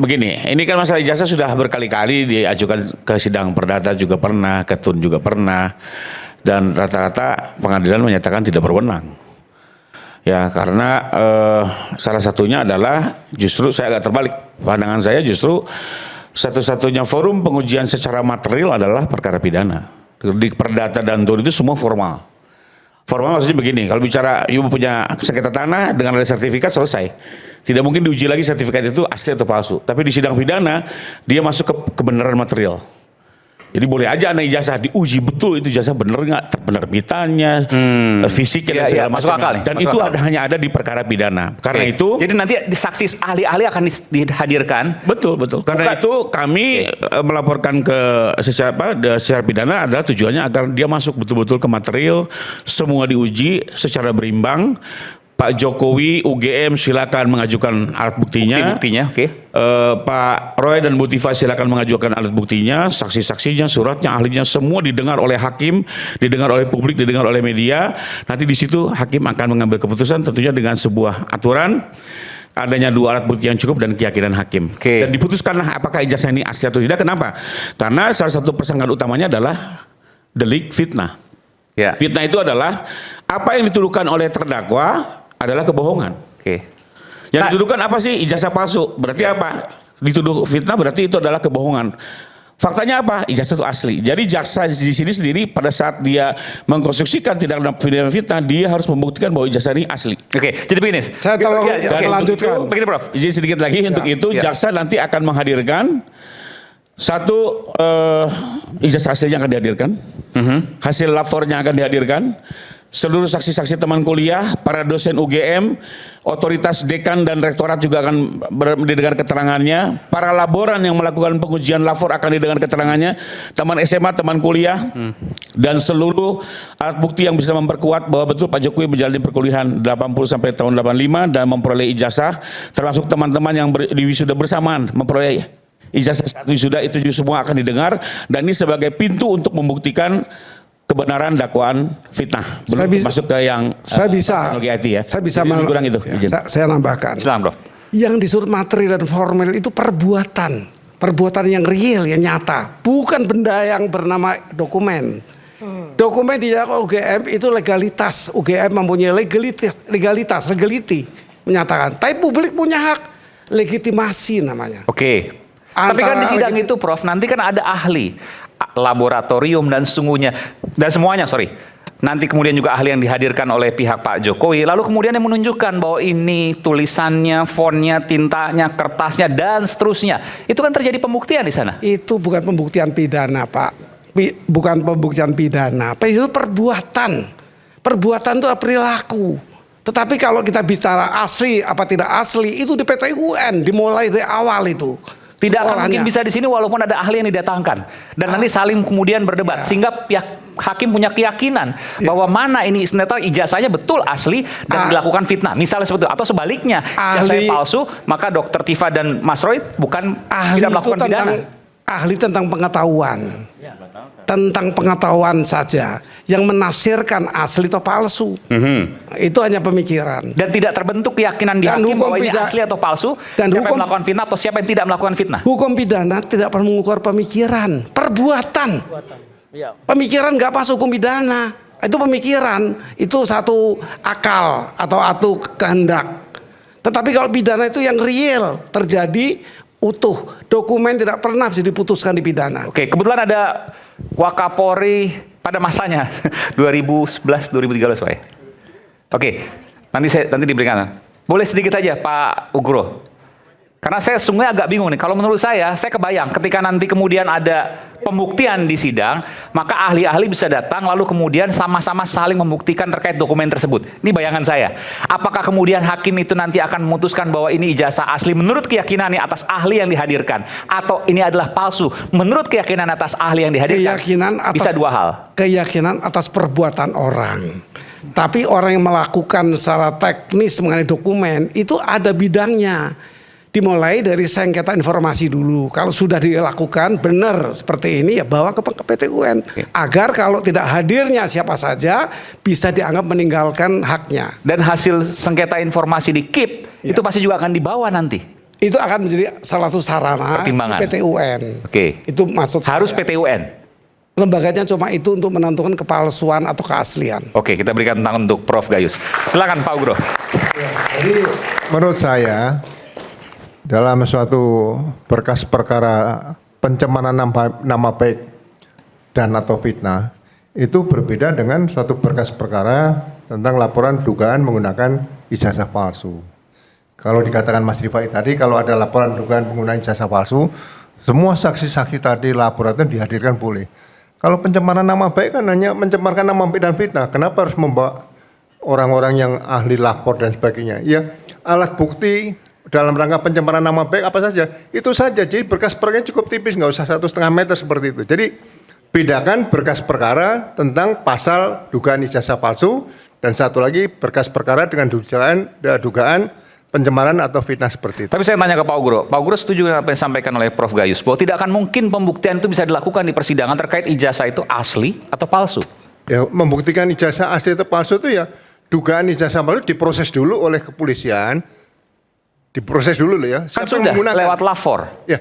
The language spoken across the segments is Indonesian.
begini, ini kan masalah ijazah sudah berkali-kali diajukan ke sidang perdata juga pernah, ke TUN juga pernah, dan rata-rata pengadilan menyatakan tidak berwenang. Ya karena salah satunya adalah justru saya agak terbalik, pandangan saya justru satu-satunya forum pengujian secara material adalah perkara pidana. Di perdata dan TUN itu semua formal. Formal maksudnya begini, kalau bicara ibu punya sengketa tanah dengan ada sertifikat selesai. Tidak mungkin diuji lagi sertifikat itu asli atau palsu. Tapi di sidang pidana dia masuk ke kebenaran material. Jadi boleh aja anak ijazah diuji betul itu ijazah benar nggak, penerbitannya, fisiknya dan segala macam. Dan itu hanya ada di perkara pidana. Karena itu. Jadi nanti saksi ahli-ahli akan dihadirkan. Betul. Karena itu kami melaporkan ke secara pidana adalah tujuannya agar dia masuk betul-betul ke material, semua diuji secara berimbang. Pak Jokowi, UGM silakan mengajukan alat buktinya. Pak Roy dan Bu Tifa silakan mengajukan alat buktinya, saksi-saksinya, suratnya, ahlinya, semua didengar oleh hakim, didengar oleh publik, didengar oleh media. Nanti di situ hakim akan mengambil keputusan tentunya dengan sebuah aturan. Adanya 2 alat bukti yang cukup dan keyakinan hakim. Dan diputuskanlah apakah ijazah ini asli atau tidak. Kenapa? Karena salah satu persangkaan utamanya adalah delik fitnah. Fitnah itu adalah apa yang dituduhkan oleh terdakwa adalah kebohongan. Yang dituduhkan apa sih? Ijazah palsu. Berarti apa? Dituduh fitnah berarti itu adalah kebohongan. Faktanya apa? Ijazah itu asli. Jadi jaksa di sini sendiri pada saat dia mengkonstruksikan tindak pidana fitnah, dia harus membuktikan bahwa ijazah ini asli. Jadi begini. Saya tolong melanjutkan. Begini, Prof. Izin sedikit lagi untuk itu jaksa nanti akan menghadirkan satu ijazah aslinya akan dihadirkan, hasil lapornya akan dihadirkan. Seluruh saksi-saksi teman kuliah, para dosen UGM, otoritas dekan dan rektorat juga akan didengar keterangannya. Para laboran yang melakukan pengujian lapor akan didengar keterangannya. Teman SMA, teman kuliah, dan seluruh alat bukti yang bisa memperkuat bahwa betul Pak Jokowi menjalani perkuliahan 80 sampai tahun 85 dan memperoleh ijazah, termasuk teman-teman yang di wisuda bersamaan memperoleh ijazah satu wisuda, itu semua akan didengar. Dan ini sebagai pintu untuk membuktikan kebenaran dakwaan fitnah. Belum masuk ke yang teknologi IT ya. Saya bisa kurang itu. Saya nambahkan. Yang disebut material dan formal itu perbuatan yang real, yang nyata, bukan benda yang bernama dokumen. Dokumen di UGM itu legalitas. UGM mempunyai legalitas, menyatakan. Tapi publik punya hak legitimasi namanya. Tapi kan di sidang itu, Prof, nanti kan ada ahli laboratorium dan semuanya, nanti kemudian juga ahli yang dihadirkan oleh pihak Pak Jokowi, lalu kemudian yang menunjukkan bahwa ini tulisannya, fontnya, tintanya, kertasnya, dan seterusnya. Itu kan terjadi pembuktian di sana. Itu bukan pembuktian pidana, Pak. Bukan pembuktian pidana. Itu perbuatan. Perbuatan itu adalah perilaku. Tetapi kalau kita bicara asli apa tidak asli, itu di PT UN dimulai dari awal itu. Tidak akan mungkin bisa di sini walaupun ada ahli yang didatangkan dan nanti saling kemudian berdebat sehingga pihak hakim punya keyakinan bahwa mana ini ternyata ijazahnya betul asli dan dilakukan fitnah misalnya seperti itu, atau sebaliknya ijazahnya palsu maka Dr. Tifa dan Mas Roy tidak melakukan pidana. Ahli tentang pengetahuan, tentang pengetahuan saja, yang menafsirkan asli atau palsu. Itu hanya pemikiran. Dan tidak terbentuk keyakinan di hakim bahwa ini asli atau palsu, dan siapa yang melakukan fitnah atau siapa yang tidak melakukan fitnah. Hukum pidana tidak pernah mengukur pemikiran, perbuatan. Pemikiran nggak pas hukum pidana. Itu pemikiran, itu satu akal atau kehendak. Tetapi kalau pidana itu yang real terjadi, utuh, dokumen tidak pernah bisa diputuskan di pidana. Kebetulan ada Wakapolri pada masanya 2011-2013 Pak. Nanti diberikan. Boleh sedikit aja Pak Ugro. Karena saya sungguhnya agak bingung nih. Kalau menurut saya kebayang ketika nanti kemudian ada pembuktian di sidang, maka ahli-ahli bisa datang lalu kemudian sama-sama saling membuktikan terkait dokumen tersebut. Ini bayangan saya. Apakah kemudian hakim itu nanti akan memutuskan bahwa ini ijazah asli menurut keyakinannya atas ahli yang dihadirkan, atau ini adalah palsu menurut keyakinan atas ahli yang dihadirkan? Bisa dua hal. Keyakinan atas perbuatan orang. Tapi orang yang melakukan secara teknis mengenai dokumen itu ada bidangnya. Dimulai dari sengketa informasi dulu. Kalau sudah dilakukan benar seperti ini, ya bawa ke PT UN. Agar kalau tidak hadirnya siapa saja bisa dianggap meninggalkan haknya. Dan hasil sengketa informasi di KIP itu pasti juga akan dibawa nanti. Itu akan menjadi salah satu sarana Pertimbangan. PT UN. Oke. Itu maksud Harus saya. PT UN. Lembaganya cuma itu untuk menentukan kepalsuan atau keaslian. Oke, kita berikan tangan untuk Prof Gayus. Silakan Pak Ugro. Jadi menurut saya dalam suatu berkas perkara pencemaran nama baik dan atau fitnah itu berbeda dengan suatu berkas perkara tentang laporan dugaan menggunakan ijazah palsu. Kalau dikatakan Mas Rifai tadi, kalau ada laporan dugaan penggunaan ijazah palsu, semua saksi-saksi tadi laporan itu dihadirkan boleh. Kalau pencemaran nama baik kan hanya mencemarkan nama baik dan fitnah. Kenapa harus membawa orang-orang yang ahli lapor dan sebagainya? Ya, alat bukti dalam rangka pencemaran nama baik apa saja, itu saja. Jadi berkas perkara cukup tipis, nggak usah 1,5 meter seperti itu. Jadi bedakan berkas perkara tentang pasal dugaan ijazah palsu dan satu lagi berkas perkara dengan dugaan pencemaran atau fitnah seperti itu. Tapi saya tanya ke Pak Ugro. Pak Ugro setuju dengan apa yang disampaikan oleh Prof Gayus bahwa tidak akan mungkin pembuktian itu bisa dilakukan di persidangan terkait ijazah itu asli atau palsu? Ya, membuktikan ijazah asli atau palsu itu ya dugaan ijazah palsu diproses dulu oleh kepolisian. Diproses dulu loh ya. Kan Siapa yang sudah menggunakan? lewat lapor. Ya,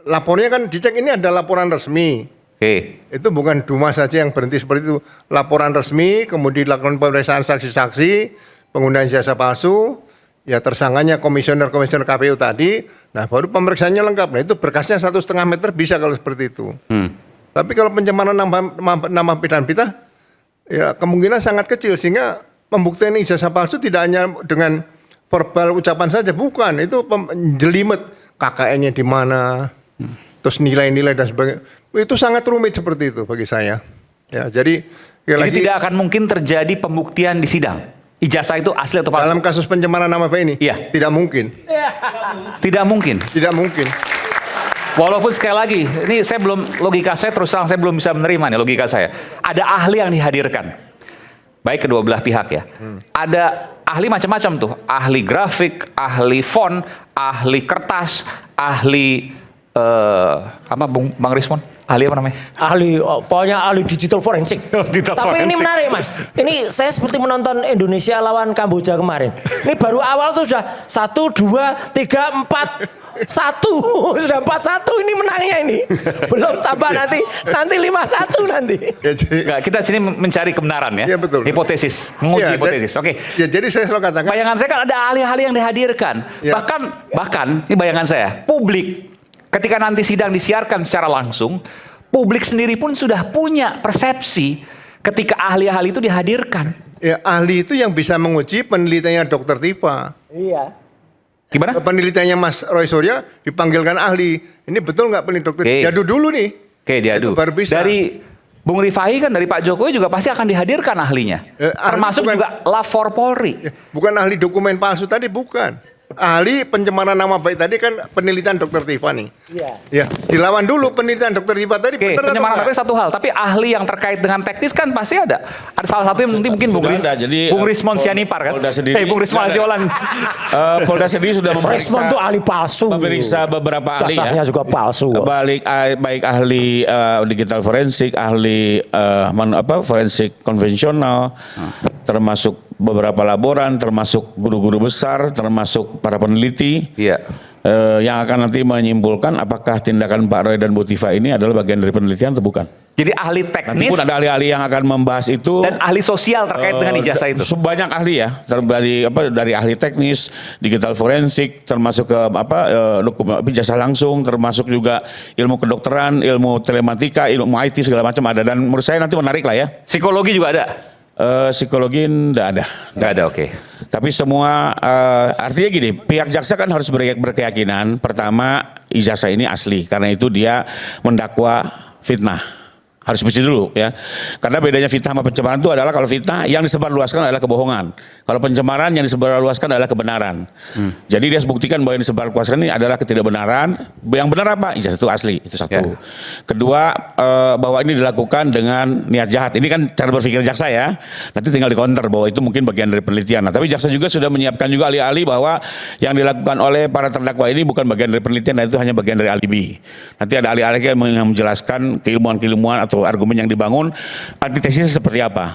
lapornya kan dicek ini ada laporan resmi. Oke. Itu bukan Duma saja yang berhenti seperti itu. Laporan resmi, kemudian dilakukan pemeriksaan saksi-saksi, penggunaan ijazah palsu, ya tersangkanya komisioner KPU tadi, nah baru pemeriksaannya lengkap. Nah itu berkasnya 1,5 meter bisa kalau seperti itu. Tapi kalau pencemaran nama dan fitnah, ya kemungkinan sangat kecil sehingga pembuktian ijazah palsu tidak hanya dengan verbal ucapan saja, bukan. Itu jelimet KKN-nya di mana, terus nilai-nilai dan sebagainya. Itu sangat rumit seperti itu bagi saya. Ya, jadi Jadi tidak akan mungkin terjadi pembuktian di sidang. Ijazah itu asli atau palsu? dalam kasus pencemaran nama baik ini, Iya. tidak mungkin. Tidak mungkin. Tidak mungkin. Walaupun sekali lagi, ini saya belum, logika saya terus terang saya belum bisa menerima nih logika saya. Ada ahli yang dihadirkan. Baik kedua belah pihak ya. Ada ahli macam-macam tuh. Ahli grafik, ahli font, ahli kertas, ahli apa Bang Rismon? Ahli apa namanya? Ahli, pokoknya ahli digital forensik. Digital Tapi ini forensik. menarik Mas. Ini saya seperti menonton Indonesia lawan Kamboja kemarin. Ini baru awal tuh sudah 1, 2, 3, 4, 1. Sudah 4-1 ini menangnya ini. Belum tambah nanti 5-1 nanti. Ya, jadi, Enggak, kita sini mencari kebenaran ya. Iya, betul. Hipotesis, menguji Ya, hipotesis. Oke. Ya, jadi saya selalu katakan, Bayangan saya kan ada ahli-ahli yang dihadirkan. Ya. Bahkan ini bayangan saya, publik ketika nanti sidang disiarkan secara langsung, publik sendiri pun sudah punya persepsi ketika ahli-ahli itu dihadirkan. ya, ahli itu yang bisa menguji penelitiannya Dr. Tifa. Iya. Gimana? Penelitiannya Mas Roy Surya dipanggilkan ahli. Ini betul nggak peneliti dokter? Oke. Diadu dulu nih. Oke, diadu. Itu baru bisa. Dari Bung Rifai kan dari Pak Jokowi juga pasti akan dihadirkan ahlinya. Ahli Termasuk bukan- juga lapor Polri. Ya, bukan ahli dokumen palsu tadi, bukan. Ahli pencemaran nama baik tadi kan penelitian Dr. Tifa nih. Iya. Ya, dilawan dulu penelitian Dr. Tifa tadi. Oke, benar atau pencemaran enggak? nama baik satu hal, tapi ahli yang terkait dengan teknis kan pasti ada. Ada salah satu yang nanti mungkin Bung, Sudah ada, jadi, Bung Rismon Sianipar kan? Polda sendiri- Bung Rismon Siolan. Polda sendiri sudah Respon tuh ahli palsu. memeriksa beberapa ahli ya. Jasanya juga palsu. Baik ahli digital forensik, ahli forensik konvensional, termasuk beberapa laboran, termasuk guru-guru besar, termasuk para peneliti. Iya. Yang akan nanti menyimpulkan apakah tindakan Pak Roy dan Bu Tifa ini adalah bagian dari penelitian atau bukan. Jadi ahli Nanti teknis pun ada ahli-ahli yang akan membahas itu. dan ahli sosial terkait dengan ijazah itu. Sebanyak ahli ya, dari ahli teknis, digital forensik, termasuk ke ijazah langsung, termasuk juga ilmu kedokteran, ilmu telematika, ilmu IT segala macam ada. Dan menurut saya nanti menarik lah ya. Psikologi juga ada. Psikologi enggak ada. Nggak ada, oke. Tapi semua artinya gini, pihak jaksa kan harus berkeyakinan pertama ijazah ini asli karena itu dia mendakwa fitnah. Harus bersih dulu ya. Karena bedanya fitnah sama pencemaran itu adalah kalau fitnah yang disebarluaskan adalah kebohongan. Kalau pencemaran yang disebarluaskan adalah kebenaran. Jadi dia harus buktikan bahwa yang disebarluaskan ini adalah ketidakbenaran. Yang benar apa? Ijazah itu asli. Itu satu. Ya. Kedua, bahwa ini dilakukan dengan niat jahat. Ini kan cara berpikir jaksa ya. Nanti tinggal dikonter bahwa itu mungkin bagian dari penelitian. Nah, tapi jaksa juga sudah menyiapkan juga ahli-ahli bahwa yang dilakukan oleh para terdakwa ini bukan bagian dari penelitian dan itu hanya bagian dari alibi. Nanti ada ahli-ahli yang menjelaskan keilmuan-keilmuan atau argumen yang dibangun, antitesisnya seperti apa.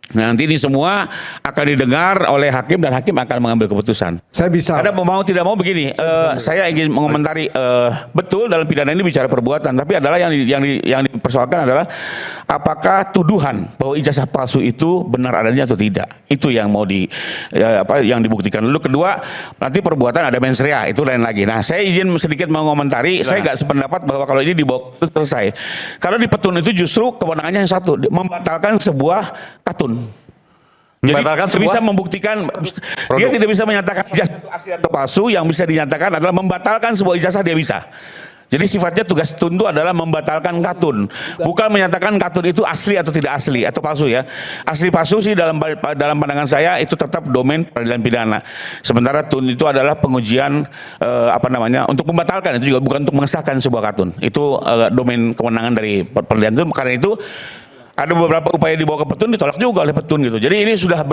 Nah, nanti ini semua akan didengar oleh hakim dan hakim akan mengambil keputusan. Saya bisa. Ada mau tidak mau begini, saya ingin mengomentari betul dalam pidana ini bicara perbuatan, tapi adalah yang dipersoalkan adalah apakah tuduhan bahwa ijazah palsu itu benar adanya atau tidak. Itu yang mau yang dibuktikan. Lalu kedua, nanti perbuatan ada mens rea, itu lain lagi. Nah, saya izin sedikit mengomentari, saya nggak sependapat bahwa kalau ini dibawa itu selesai. Karena di petun itu justru kewenangannya yang satu, membatalkan sebuah katun. Jadi bisa membuktikan, dia tidak bisa menyatakan ijazah itu asli atau palsu. Yang bisa dinyatakan adalah membatalkan sebuah ijazah, dia bisa. Jadi sifatnya tugas tun itu adalah membatalkan katun, bukan menyatakan katun itu asli atau tidak asli atau palsu ya. Asli palsu sih dalam pandangan saya itu tetap domain peradilan pidana. Sementara tun itu adalah pengujian untuk membatalkan, itu juga bukan untuk mengesahkan sebuah katun. Itu domain kewenangan dari peradilan tun. Karena itu ada beberapa upaya dibawa ke petun ditolak juga oleh petun gitu. Jadi ini sudah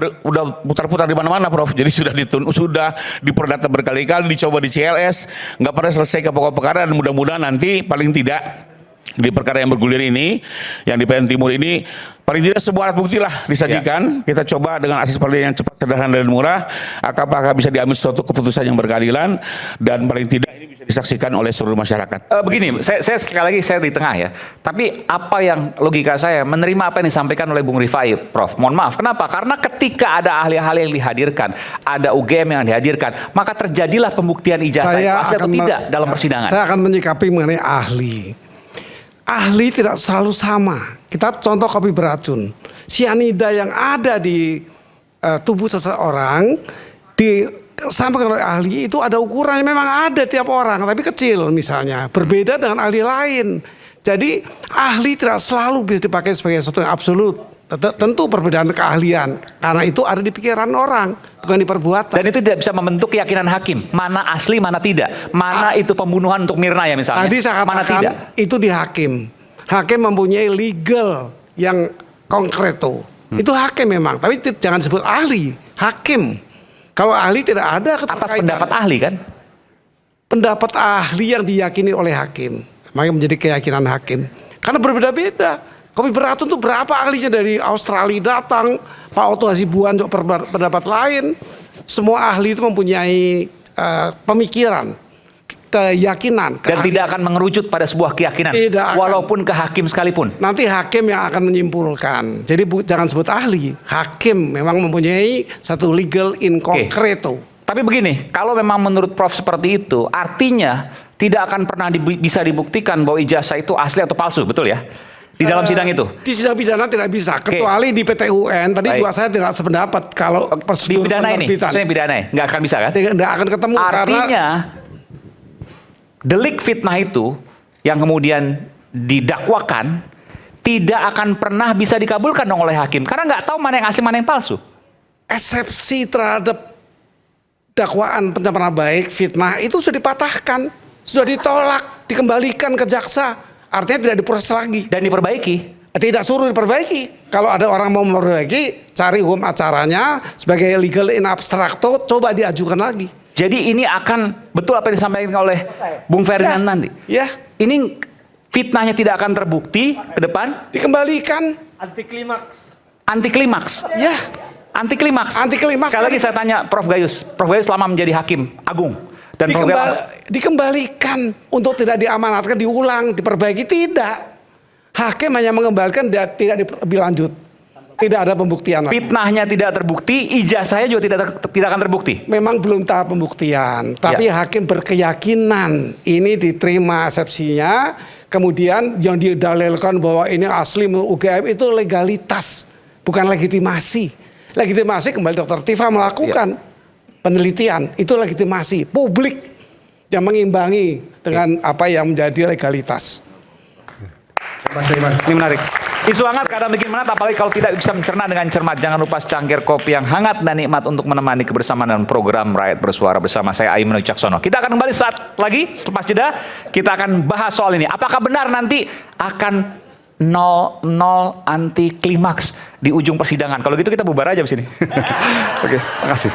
putar-putar di mana-mana, Prof. Jadi sudah diperdata berkali-kali, dicoba di CLS, nggak pernah selesai ke pokok perkara, dan mudah-mudahan nanti paling tidak di perkara yang bergulir ini, yang di PN Timur ini, paling tidak sebuah alat bukti lah disajikan. Kita coba dengan asas peradilan yang cepat, sederhana dan murah, apakah bisa diambil suatu keputusan yang berkeadilan, dan paling tidak ini bisa disaksikan oleh seluruh masyarakat. Begini, saya sekali lagi saya di tengah ya. Tapi apa yang logika saya menerima apa yang disampaikan oleh Bung Rifai, Prof. Mohon maaf, kenapa? Karena ketika ada ahli-ahli yang dihadirkan, ada UGM yang dihadirkan, maka terjadilah pembuktian ijazah itu asli atau tidak dalam persidangan. Saya akan menyikapi mengenai ahli. Ahli tidak selalu sama. Kita contoh kopi beracun. Sianida yang ada di tubuh seseorang disampaikan oleh ahli itu ada ukurannya, memang ada tiap orang, tapi kecil misalnya, berbeda dengan ahli lain. Jadi ahli tidak selalu bisa dipakai sebagai sesuatu yang absolut. Tentu perbedaan keahlian, karena itu ada di pikiran orang, bukan di perbuatan. Dan itu tidak bisa membentuk keyakinan hakim, mana asli, mana tidak. Mana itu pembunuhan untuk Mirna ya misalnya. Tadi saya mana katakan tidak. itu di hakim. Hakim mempunyai legal yang konkreto. Itu hakim memang, tapi jangan sebut ahli, hakim. Kalau ahli tidak ada keterkaitan. Atas pendapat ahli kan? Pendapat ahli yang diyakini oleh hakim, makanya menjadi keyakinan hakim. Karena berbeda-beda. Kopi beracun itu berapa ahlinya dari Australia datang, Pak Otto Hasibuan juga pendapat lain. Semua ahli itu mempunyai pemikiran, keyakinan. Dan tidak akan mengerucut pada sebuah keyakinan, walaupun ke hakim sekalipun. Nanti hakim yang akan menyimpulkan. Jadi jangan sebut ahli, hakim memang mempunyai satu legal in concreto. Tapi begini, kalau memang menurut Prof seperti itu, artinya tidak akan pernah bisa dibuktikan bahwa ijazah itu asli atau palsu, betul ya? Di dalam sidang itu? Di sidang pidana tidak bisa, kecuali di PT UN. Tadi juga saya tidak sependapat kalau prosedur di pidana penerbitan. Ini, pidana nggak akan bisa kan? Tidak akan ketemu. Artinya, delik fitnah itu yang kemudian didakwakan tidak akan pernah bisa dikabulkan dong oleh hakim, karena nggak tahu mana yang asli mana yang palsu. Eksepsi terhadap dakwaan pencemaran baik, fitnah itu sudah dipatahkan, sudah ditolak, dikembalikan ke jaksa. Artinya tidak diproses lagi. Dan diperbaiki. Tidak suruh diperbaiki. Kalau ada orang mau memperbaiki, cari hukum acaranya sebagai legal in abstracto, coba diajukan lagi. Jadi ini akan betul apa yang disampaikan oleh Bung Ferdinand nanti. Ya. Ini fitnahnya tidak akan terbukti ke depan. Dikembalikan. Anti klimaks. Anti klimaks. Ya. Anti klimaks. Anti klimaks. Sekali lagi saya tanya Prof Gayus. Prof Gayus selama menjadi hakim agung. Dan dikembalikan untuk tidak diamanatkan, diulang, diperbaiki, tidak. Hakim hanya mengembalikan, tidak lebih lanjut. Tidak ada pembuktian. Fitnahnya tidak terbukti, ijazahnya juga tidak akan terbukti. Memang belum tahap pembuktian, tapi hakim berkeyakinan ini diterima eksepsinya. Kemudian yang didalilkan bahwa ini asli UGM itu legalitas, bukan legitimasi. Legitimasi kembali Dr. Tifa melakukan penelitian, itu legitimasi publik yang mengimbangi dengan apa yang menjadi legalitas. Ini menarik. Isu hangat kadang bikin menat, apalagi kalau tidak bisa mencerna dengan cermat. Jangan lupa secangkir kopi yang hangat dan nikmat untuk menemani kebersamaan dalam program Rakyat Bersuara bersama saya Aiman Wicaksono. Kita akan kembali saat lagi selepas jeda. Kita akan bahas soal ini. Apakah benar nanti akan 0-0 anti klimaks di ujung persidangan? Kalau gitu kita bubar aja di sini. Oke, makasih.